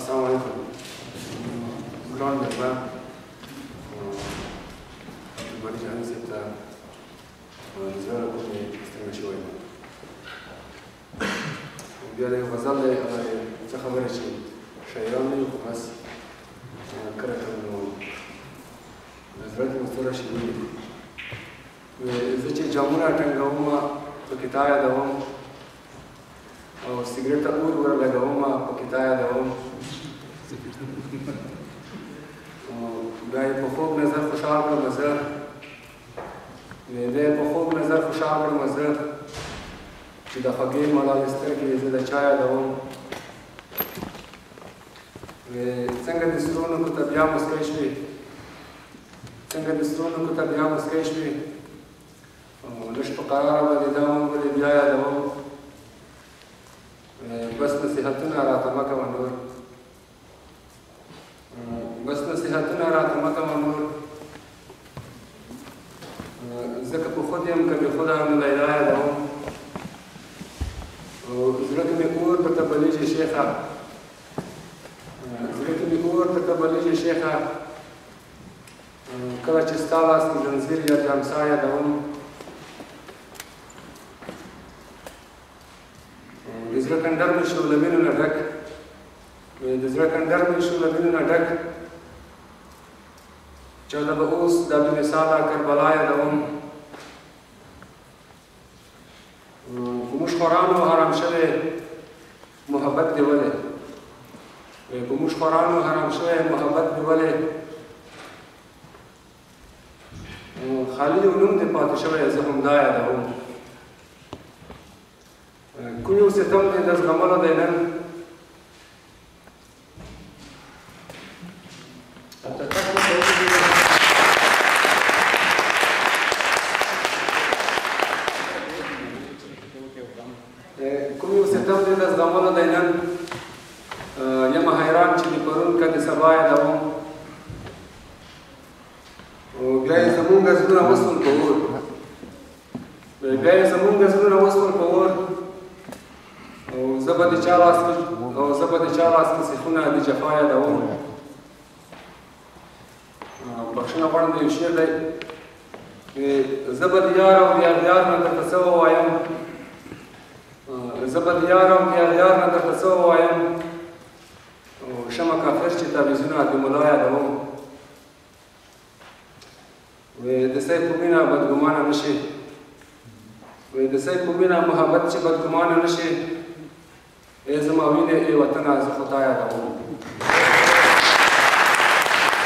السلام علیکم. ګران مېلمه عبدالباري جهاني صاحب ته د زړه نه کومې ستړی شوی یم. بیا د یو غزل دی هغه څه خبره چې شاعران نه یو خو بس کله کله نو د زړه کې مو څه راشي ولیکي. زه چې جامونه ټنګوم پکې تا یادوم او سګرټ ته اور ورلګوم پکې تا یادوم. بیا یې په خوږ نظر خوشحال کړم زه بیا یې په خوږ نظر خوشحال کړم زه چې د خوږې ملالې سترګې زه د چا یادوم. څنګه د سرو نوکو ته بیا مسکی شوې څنګه د سرو نوکو ته بیا مسکی شوې لږ په قراره به دې دا ولې بیا یادوم. بس نصیحتونه راته مه کوه نور بس نصیحتونه راته مه کوه نور ځکه په خود یم که بې خوده هم لیلا یادوم. زړه کې مې اور درته بلیږي شیخه زړه کې مې اور درته بلیږي شیخه کله چې ستا لاس کې زنځیر یا جامسا یادوم. د زړه کنډر مې شو له مینو نه ډک د زړه کنډر مې شو له مینو نه ډک چاته به اوس دا بې مثاله کربلا یادوم. په موږ خورانو حرام شوی محبت دې ولې په موږ خورانو حرام شوی محبت دې ولې خالي یو نوم دې پاتې شوی زه همدا یادوم. کوم یو ستم دې د زغملو دی نن کوم یو ستم دې د زغملو دی نن یم حیران چې د پرون که د سبا یادوم. بیا یې زمونږ زړونه وسول په اور بیا یې زمونږ زړونه وسول په اور زه به د چا لاس کې سیخونه د جفا یادوم. بخښنه غواړم د یو شعر دی زه به د یار او د یاغیار نه درته څه ووایم زه به د یار او د یاغیار نه درته څه ووایم شمه کافر چې تعویضونه د ملا یادوم. د سیف په مینه بدګمانه نه شي د سیف په مینه محبت چې بدګمانه نه شي ای زما وینې ای وطنه زه خو تا یادوم.